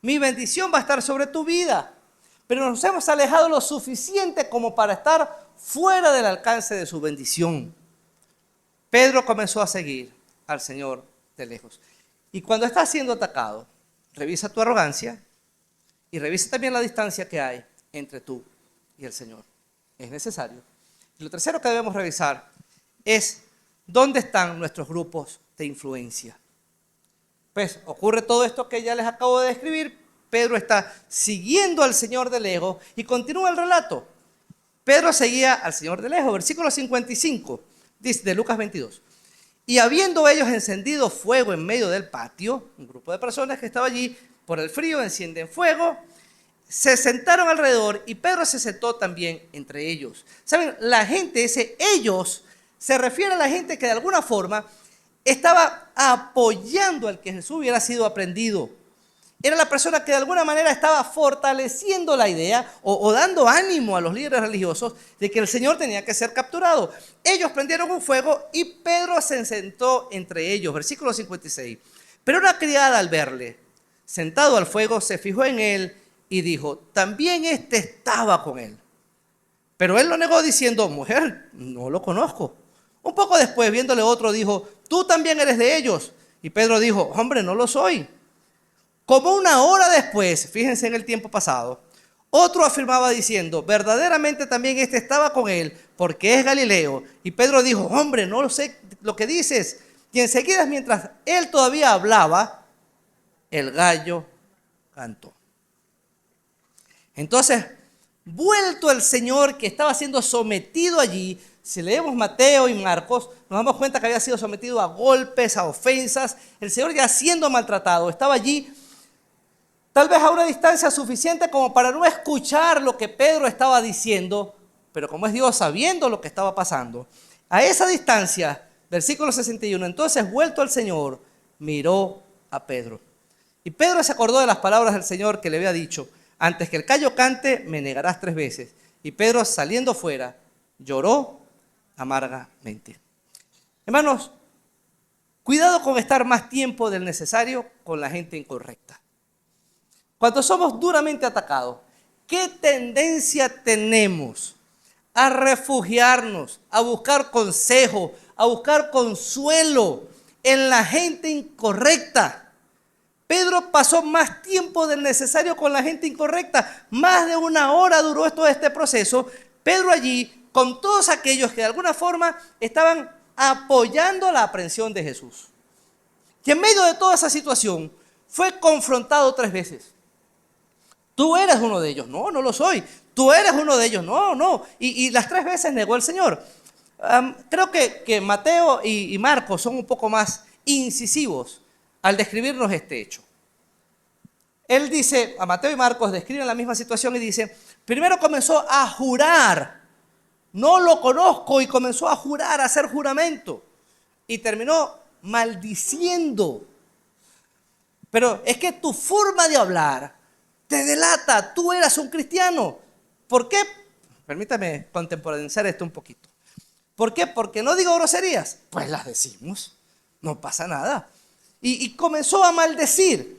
mi bendición va a estar sobre tu vida. Pero nos hemos alejado lo suficiente como para estar fuera del alcance de su bendición. Pedro comenzó a seguir al Señor de lejos. Y cuando estás siendo atacado, revisa tu arrogancia y revisa también la distancia que hay entre tú y el Señor. Es necesario. Y lo tercero que debemos revisar es dónde están nuestros grupos de influencia. Pues ocurre todo esto que ya les acabo de describir. Pedro está siguiendo al Señor de lejos y continúa el relato. Pedro seguía al Señor de lejos. Versículo 55 dice, de Lucas 22. Y habiendo ellos encendido fuego en medio del patio, un grupo de personas que estaba allí por el frío encienden fuego, se sentaron alrededor y Pedro se sentó también entre ellos. ¿Saben? La gente, ese ellos, se refiere a la gente que de alguna forma estaba apoyando al que Jesús hubiera sido aprendido. Era la persona que de alguna manera estaba fortaleciendo la idea o dando ánimo a los líderes religiosos de que el Señor tenía que ser capturado. Ellos prendieron un fuego y Pedro se sentó entre ellos. Versículo 56. Pero una criada al verle sentado al fuego se fijó en él y dijo, también este estaba con él. Pero él lo negó diciendo, mujer, no lo conozco. Un poco después, viéndole otro, dijo, tú también eres de ellos. Y Pedro dijo, hombre, no lo soy. Como una hora después, fíjense en el tiempo pasado, otro afirmaba diciendo, verdaderamente también este estaba con él, porque es Galileo. Y Pedro dijo, hombre, no lo sé lo que dices. Y enseguida, mientras él todavía hablaba, el gallo cantó. Entonces, vuelto el Señor que estaba siendo sometido allí, si leemos Mateo y Marcos, nos damos cuenta que había sido sometido a golpes, a ofensas. El Señor ya siendo maltratado, estaba allí tal vez a una distancia suficiente como para no escuchar lo que Pedro estaba diciendo, pero como es Dios sabiendo lo que estaba pasando, a esa distancia, versículo 61, entonces vuelto al Señor, miró a Pedro. Y Pedro se acordó de las palabras del Señor que le había dicho, antes que el gallo cante, me negarás 3 veces. Y Pedro saliendo fuera, lloró amargamente. Hermanos, cuidado con estar más tiempo del necesario con la gente incorrecta. Cuando somos duramente atacados, ¿qué tendencia tenemos a refugiarnos, a buscar consejo, a buscar consuelo en la gente incorrecta? Pedro pasó más tiempo del necesario con la gente incorrecta. Más de 1 hora duró todo este proceso. Pedro allí, con todos aquellos que de alguna forma estaban apoyando la aprehensión de Jesús. Y en medio de toda esa situación, fue confrontado 3 veces. Tú eres uno de ellos. No, no lo soy. Tú eres uno de ellos. No, no. Y las 3 veces negó el Señor. Creo que Mateo y Marcos son un poco más incisivos al describirnos este hecho. Él dice, a Mateo y Marcos describen la misma situación y dice, primero comenzó a jurar, no lo conozco, y comenzó a jurar, a hacer juramento. Y terminó maldiciendo. Pero es que tu forma de hablar te delata, tú eras un cristiano. ¿Por qué? Permítame contemporaneizar esto un poquito. ¿Por qué? Porque no digo groserías. Pues las decimos, no pasa nada. Y comenzó a maldecir.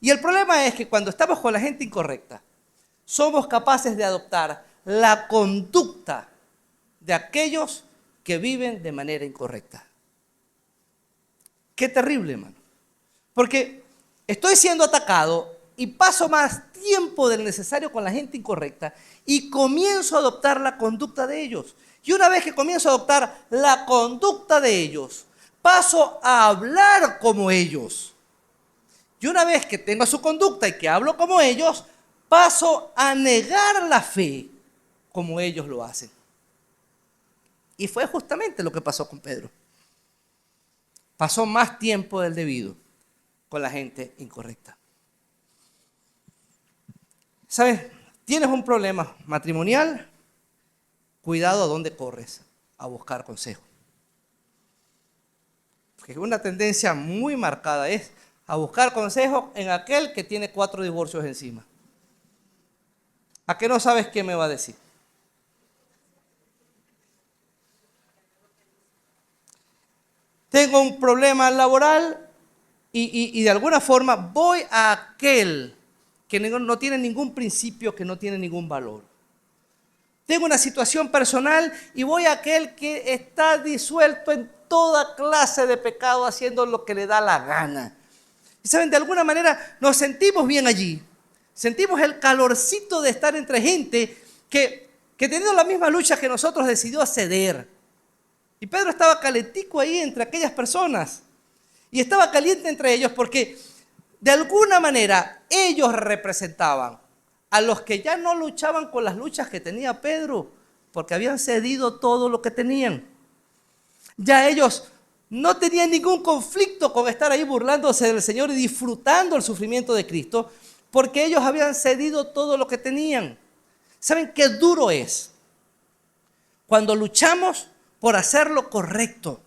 Y el problema es que cuando estamos con la gente incorrecta, somos capaces de adoptar la conducta de aquellos que viven de manera incorrecta. Qué terrible, hermano. Porque estoy siendo atacado y paso más tiempo del necesario con la gente incorrecta y comienzo a adoptar la conducta de ellos. Y una vez que comienzo a adoptar la conducta de ellos, paso a hablar como ellos. Y una vez que tengo su conducta y que hablo como ellos, paso a negar la fe como ellos lo hacen. Y fue justamente lo que pasó con Pedro. Pasó más tiempo del debido con la gente incorrecta. ¿Sabes? Tienes un problema matrimonial, cuidado a dónde corres a buscar consejo. Porque una tendencia muy marcada es a buscar consejo en aquel que tiene 4 divorcios encima. ¿A qué no sabes qué me va a decir? Tengo un problema laboral y de alguna forma voy a aquel que no tiene ningún principio, que no tiene ningún valor. Tengo una situación personal y voy a aquel que está disuelto en toda clase de pecado, haciendo lo que le da la gana. Y saben, de alguna manera nos sentimos bien allí. Sentimos el calorcito de estar entre gente que teniendo la misma lucha que nosotros decidió ceder. Y Pedro estaba calentico ahí entre aquellas personas. Y estaba caliente entre ellos porque de alguna manera ellos representaban a los que ya no luchaban con las luchas que tenía Pedro, porque habían cedido todo lo que tenían. Ya ellos no tenían ningún conflicto con estar ahí burlándose del Señor y disfrutando el sufrimiento de Cristo, porque ellos habían cedido todo lo que tenían. ¿Saben qué duro es? Cuando luchamos por hacer lo correcto,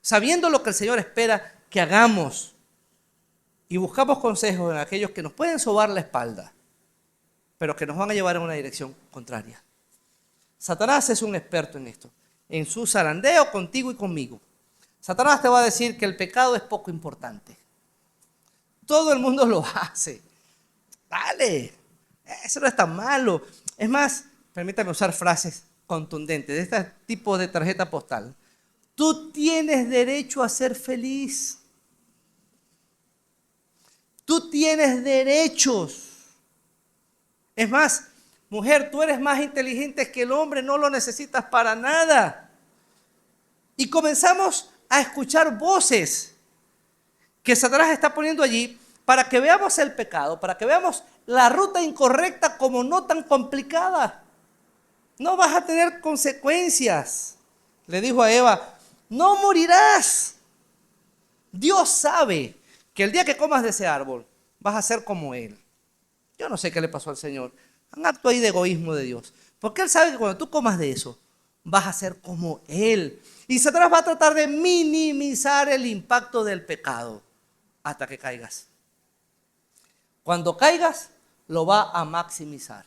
sabiendo lo que el Señor espera que hagamos, y buscamos consejos en aquellos que nos pueden sobar la espalda, pero que nos van a llevar en una dirección contraria. Satanás es un experto en esto, en su zarandeo contigo y conmigo. Satanás te va a decir que el pecado es poco importante. Todo el mundo lo hace. Dale, eso no es tan malo. Es más, permítame usar frases contundentes de este tipo de tarjeta postal. Tú tienes derecho a ser feliz. Tú tienes derechos. Es más, mujer, tú eres más inteligente que el hombre, no lo necesitas para nada. Y comenzamos a escuchar voces que Satanás está poniendo allí para que veamos el pecado, para que veamos la ruta incorrecta como no tan complicada. No vas a tener consecuencias. Le dijo a Eva, no morirás. Dios sabe que el día que comas de ese árbol vas a ser como Él. Yo no sé qué le pasó al Señor. Un acto ahí de egoísmo de Dios. Porque Él sabe que cuando tú comas de eso, vas a ser como Él. Y Satanás va a tratar de minimizar el impacto del pecado hasta que caigas. Cuando caigas, lo va a maximizar.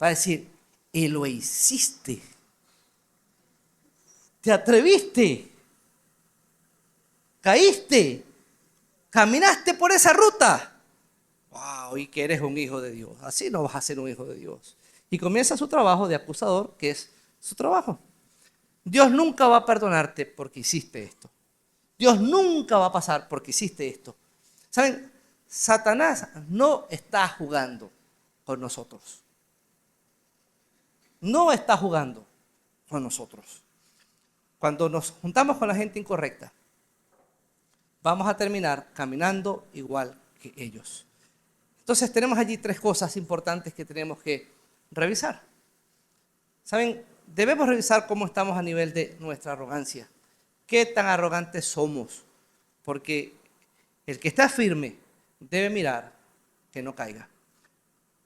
Va a decir, y lo hiciste. Te atreviste. Caíste. Caminaste por esa ruta. Wow, y que eres un hijo de Dios. Así no vas a ser un hijo de Dios. Y comienza su trabajo de acusador, que es su trabajo. Dios nunca va a perdonarte porque hiciste esto. Dios nunca va a pasar porque hiciste esto. ¿Saben? Satanás no está jugando con nosotros. No está jugando con nosotros. Cuando nos juntamos con la gente incorrecta, vamos a terminar caminando igual que ellos. Entonces tenemos allí 3 cosas importantes que tenemos que revisar. ¿Saben? Debemos revisar cómo estamos a nivel de nuestra arrogancia. ¿Qué tan arrogantes somos? Porque el que está firme debe mirar que no caiga.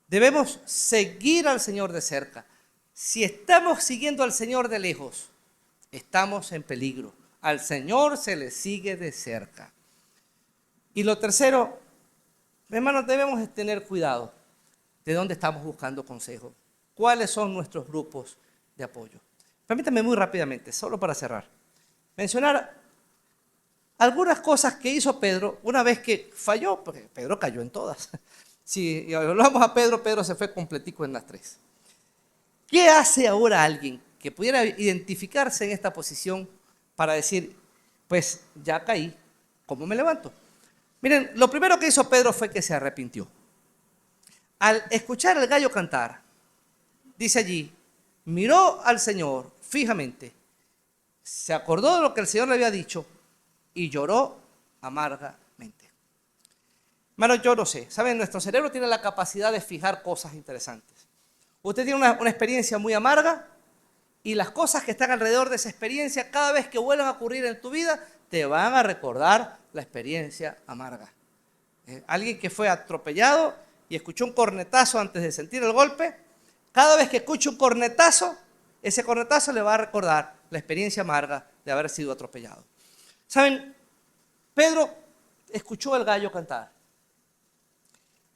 Debemos seguir al Señor de cerca. Si estamos siguiendo al Señor de lejos, estamos en peligro. Al Señor se le sigue de cerca. Y lo tercero, Hermanos, debemos tener cuidado de dónde estamos buscando consejo. ¿Cuáles son nuestros grupos de apoyo? Permítanme muy rápidamente, solo para cerrar, mencionar algunas cosas que hizo Pedro una vez que falló, porque Pedro cayó en todas. Si hablamos a Pedro, Pedro se fue completico en las tres. ¿Qué hace ahora alguien que pudiera identificarse en esta posición para decir, pues ya caí, ¿cómo me levanto? Miren, lo primero que hizo Pedro fue que se arrepintió. Al escuchar el gallo cantar, dice allí, miró al Señor fijamente, se acordó de lo que el Señor le había dicho y lloró amargamente. Hermanos, yo no sé, ¿saben? Nuestro cerebro tiene la capacidad de fijar cosas interesantes. Usted tiene una experiencia muy amarga y las cosas que están alrededor de esa experiencia, cada vez que vuelvan a ocurrir en tu vida, te van a recordar la experiencia amarga. Alguien que fue atropellado y escuchó un cornetazo antes de sentir el golpe, cada vez que escuche un cornetazo, ese cornetazo le va a recordar la experiencia amarga de haber sido atropellado. ¿Saben? Pedro escuchó el gallo cantar.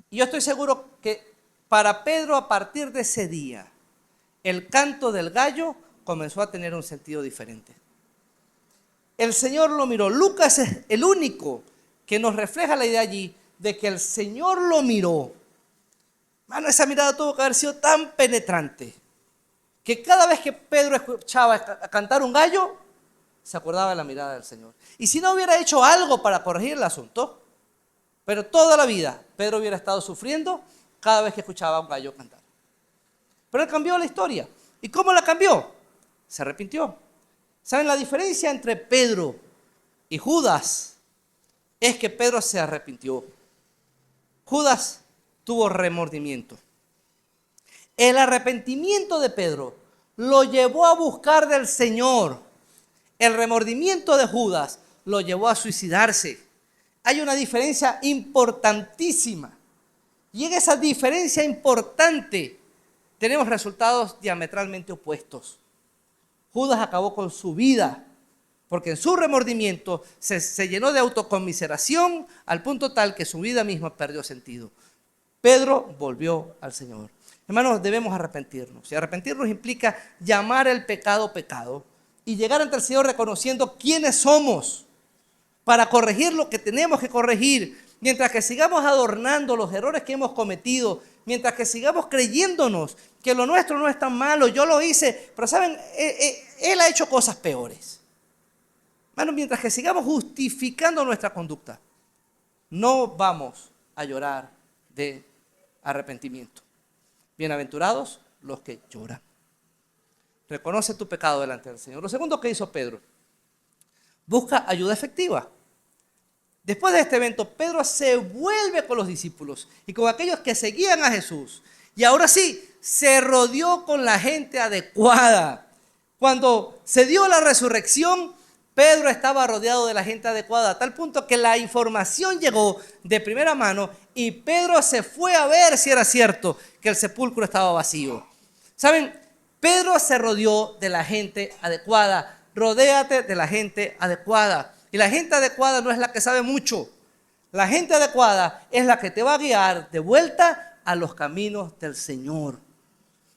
Y yo estoy seguro que para Pedro, a partir de ese día, el canto del gallo comenzó a tener un sentido diferente. El Señor lo miró. Lucas es el único que nos refleja la idea allí de que el Señor lo miró. Mano, esa mirada tuvo que haber sido tan penetrante que cada vez que Pedro escuchaba cantar un gallo, se acordaba de la mirada del Señor. Y si no hubiera hecho algo para corregir el asunto, pero toda la vida Pedro hubiera estado sufriendo cada vez que escuchaba a un gallo cantar. Pero él cambió la historia. ¿Y cómo la cambió? Se arrepintió. ¿Saben? La diferencia entre Pedro y Judas es que Pedro se arrepintió. Judas tuvo remordimiento. El arrepentimiento de Pedro lo llevó a buscar del Señor. El remordimiento de Judas lo llevó a suicidarse. Hay una diferencia importantísima. Y en esa diferencia importante tenemos resultados diametralmente opuestos. Judas acabó con su vida porque en su remordimiento se llenó de autoconmiseración al punto tal que su vida misma perdió sentido. Pedro volvió al Señor. Hermanos, debemos arrepentirnos. Y arrepentirnos implica llamar el pecado pecado y llegar ante el Señor reconociendo quiénes somos para corregir lo que tenemos que corregir. Mientras que sigamos adornando los errores que hemos cometido, mientras que sigamos creyéndonos que lo nuestro no es tan malo, yo lo hice, pero saben, él ha hecho cosas peores. Bueno, mientras que sigamos justificando nuestra conducta, no vamos a llorar de arrepentimiento. Bienaventurados los que lloran. Reconoce tu pecado delante del Señor. Lo segundo que hizo Pedro, busca ayuda efectiva. Después de este evento, Pedro se vuelve con los discípulos y con aquellos que seguían a Jesús. Y ahora sí, se rodeó con la gente adecuada. Cuando se dio la resurrección, Pedro estaba rodeado de la gente adecuada, a tal punto que la información llegó de primera mano y Pedro se fue a ver si era cierto que el sepulcro estaba vacío. ¿Saben? Pedro se rodeó de la gente adecuada. Rodéate de la gente adecuada. Y la gente adecuada no es la que sabe mucho. La gente adecuada es la que te va a guiar de vuelta a los caminos del Señor.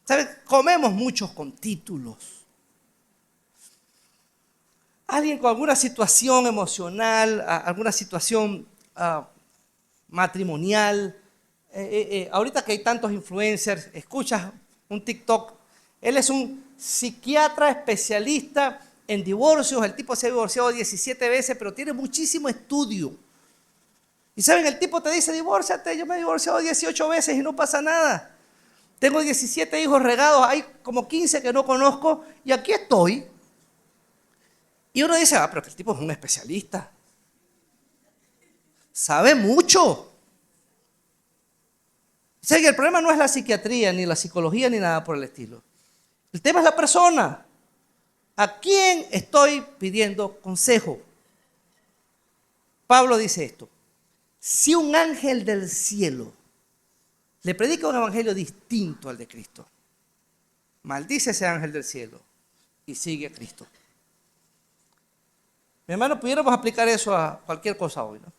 ¿Sabes? Comemos muchos con títulos. Alguien con alguna situación emocional, alguna situación matrimonial. Ahorita que hay tantos influencers, escuchas un TikTok. Él es un psiquiatra especialista en divorcios. El tipo se ha divorciado 17 veces, pero tiene muchísimo estudio. Y saben, el tipo te dice, divórciate, yo me he divorciado 18 veces y no pasa nada. Tengo 17 hijos regados, hay como 15 que no conozco y aquí estoy. Y uno dice, pero que el tipo es un especialista. Sabe mucho. ¿Saben? El problema no es la psiquiatría, ni la psicología, ni nada por el estilo. El tema es la persona. ¿A quién estoy pidiendo consejo? Pablo dice esto. Si un ángel del cielo le predica un evangelio distinto al de Cristo, maldice ese ángel del cielo y sigue a Cristo. Mi hermano, pudiéramos aplicar eso a cualquier cosa hoy, ¿no?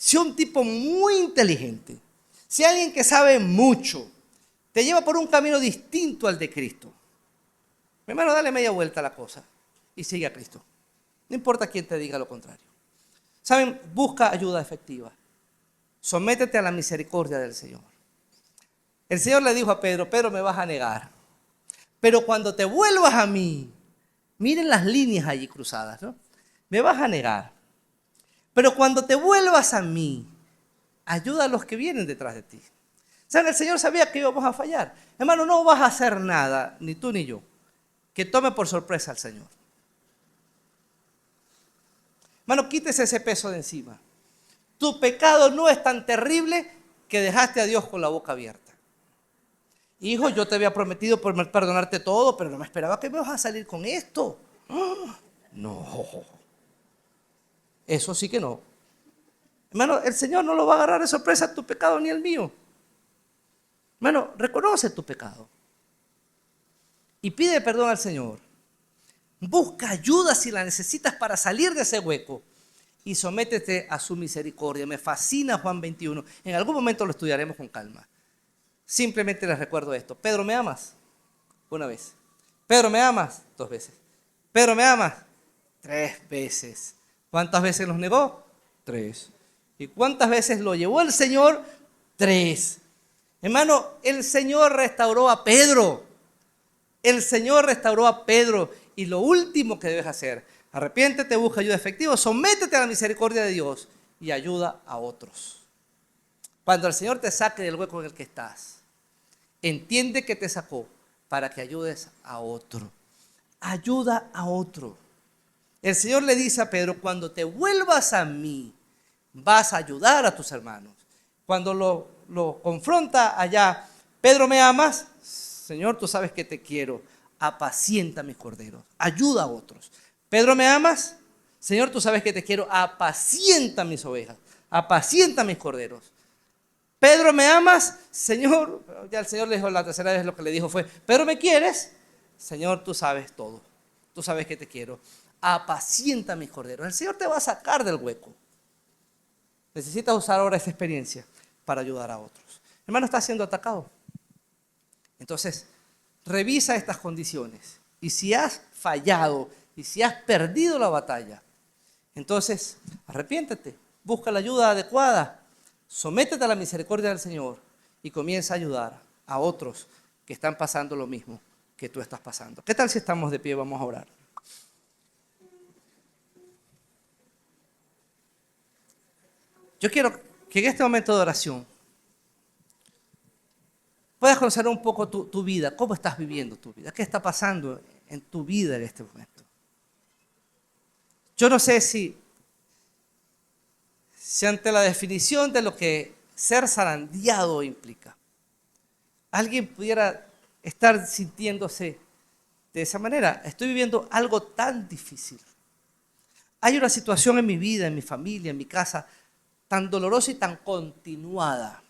Si un tipo muy inteligente, si alguien que sabe mucho, te lleva por un camino distinto al de Cristo, mi hermano, dale media vuelta a la cosa y sigue a Cristo. No importa quién te diga lo contrario. ¿Saben? Busca ayuda efectiva. Sométete a la misericordia del Señor. El Señor le dijo a Pedro, Pedro, me vas a negar. Pero cuando te vuelvas a mí, miren las líneas allí cruzadas, ¿no? Me vas a negar. Pero cuando te vuelvas a mí, ayuda a los que vienen detrás de ti. ¿Saben? El Señor sabía que íbamos a fallar. Hermano, no vas a hacer nada, ni tú ni yo, que tome por sorpresa al Señor. Hermano, quítese ese peso de encima. Tu pecado no es tan terrible que dejaste a Dios con la boca abierta. Hijo, yo te había prometido perdonarte todo, pero no me esperaba que me vas a salir con esto. No, eso sí que no. Hermano, el Señor no lo va a agarrar de sorpresa tu pecado ni el mío. Hermano, reconoce tu pecado y pide perdón al Señor. Busca ayuda si la necesitas para salir de ese hueco y sométete a su misericordia. Me fascina Juan 21. En algún momento lo estudiaremos con calma. Simplemente les recuerdo esto. Pedro, ¿me amas? Una vez. Pedro, ¿me amas? 2 veces. Pedro, ¿me amas? 3 veces. ¿Cuántas veces los negó? 3. ¿Y cuántas veces lo llevó el Señor? 3. Hermano, el Señor restauró a Pedro. El Señor restauró a Pedro. Y lo último que debes hacer, arrepiéntete, busca ayuda efectiva, sométete a la misericordia de Dios y ayuda a otros. Cuando el Señor te saque del hueco en el que estás, entiende que te sacó para que ayudes a otro. Ayuda a otro. El Señor le dice a Pedro, cuando te vuelvas a mí, vas a ayudar a tus hermanos. Cuando lo confronta allá, Pedro, ¿me amas? Señor, tú sabes que te quiero. Apacienta mis corderos. Ayuda a otros. Pedro, ¿me amas? Señor, tú sabes que te quiero. Apacienta mis ovejas. Apacienta mis corderos. Pedro, ¿me amas? Señor, ya el Señor le dijo la tercera vez, lo que le dijo fue, ¿Pedro, me quieres? Señor, tú sabes todo. Tú sabes que te quiero. Apacienta mis corderos. El Señor te va a sacar del hueco. Necesitas usar ahora esa experiencia para ayudar a otros. Hermano, está siendo atacado. Entonces, revisa estas condiciones. Y si has fallado y si has perdido la batalla, entonces arrepiéntete, busca la ayuda adecuada, sométete a la misericordia del Señor y comienza a ayudar a otros que están pasando lo mismo que tú estás pasando. ¿Qué tal si estamos de pie? Vamos a orar. Yo quiero que en este momento de oración puedas conocer un poco tu vida, cómo estás viviendo tu vida, qué está pasando en tu vida en este momento. Yo no sé si ante la definición de lo que ser zarandeado implica, alguien pudiera estar sintiéndose de esa manera. Estoy viviendo algo tan difícil. Hay una situación en mi vida, en mi familia, en mi casa, tan dolorosa y tan continuada,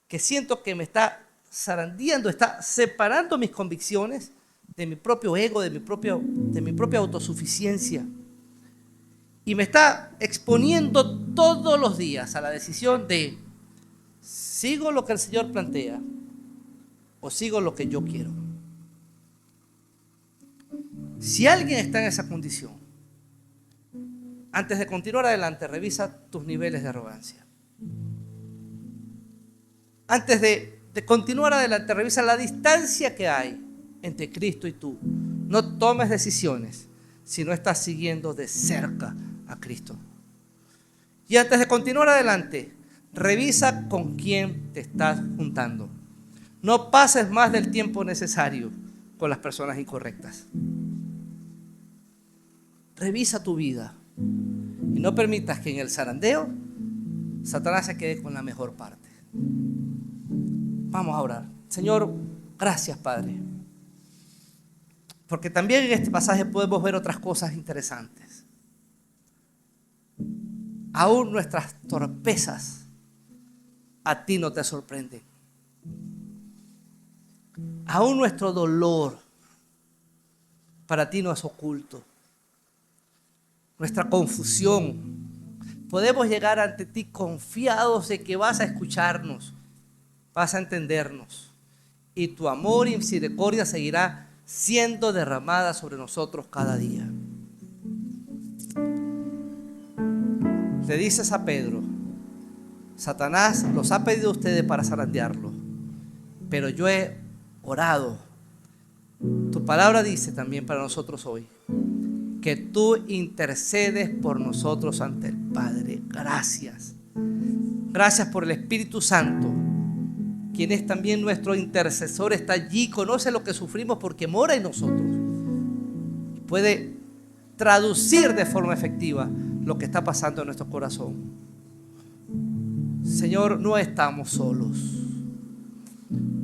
que siento que me está zarandeando, está separando mis convicciones de mi propio ego, de mi propia autosuficiencia. Y me está exponiendo todos los días a la decisión de, ¿sigo lo que el Señor plantea o sigo lo que yo quiero? Si alguien está en esa condición, antes de continuar adelante, revisa tus niveles de arrogancia. Antes de continuar adelante, revisa la distancia que hay entre Cristo y tú. No tomes decisiones si no estás siguiendo de cerca a Cristo. Y antes de continuar adelante, revisa con quién te estás juntando. No pases más del tiempo necesario con las personas incorrectas. Revisa tu vida y no permitas que en el zarandeo Satanás se quede con la mejor parte. Vamos a orar. Señor, gracias, Padre. Porque también en este pasaje podemos ver otras cosas interesantes. Aún nuestras torpezas a ti no te sorprenden. Aún nuestro dolor para ti no es oculto. Nuestra confusión podemos llegar ante ti confiados de que vas a escucharnos, vas a entendernos, y tu amor y misericordia seguirá siendo derramada sobre nosotros cada día. Le dices a Pedro: Satanás los ha pedido a ustedes para zarandearlo, pero yo he orado. Tu palabra dice también para nosotros hoy que tú intercedes por nosotros ante el Padre. Gracias. Gracias por el Espíritu Santo, quien es también nuestro intercesor, está allí, conoce lo que sufrimos porque mora en nosotros y puede traducir de forma efectiva lo que está pasando en nuestro corazón. Señor, no estamos solos.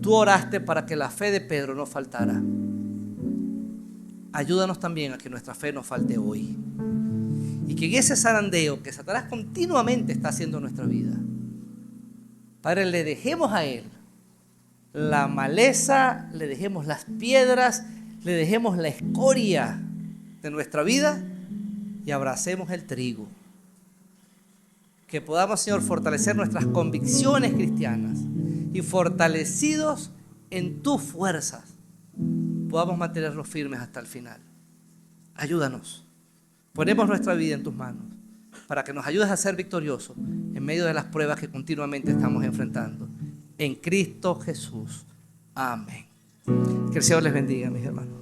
Tú oraste para que la fe de Pedro no faltara. Ayúdanos también a que nuestra fe no falte hoy. Y que en ese zarandeo que Satanás continuamente está haciendo en nuestra vida, Padre, le dejemos a él la maleza, le dejemos las piedras, le dejemos la escoria de nuestra vida y abracemos el trigo. Que podamos, Señor, fortalecer nuestras convicciones cristianas y fortalecidos en tus fuerzas podamos mantenernos firmes hasta el final. Ayúdanos. Ponemos nuestra vida en tus manos para que nos ayudes a ser victoriosos en medio de las pruebas que continuamente estamos enfrentando. En Cristo Jesús. Amén. Que el Señor les bendiga, mis hermanos.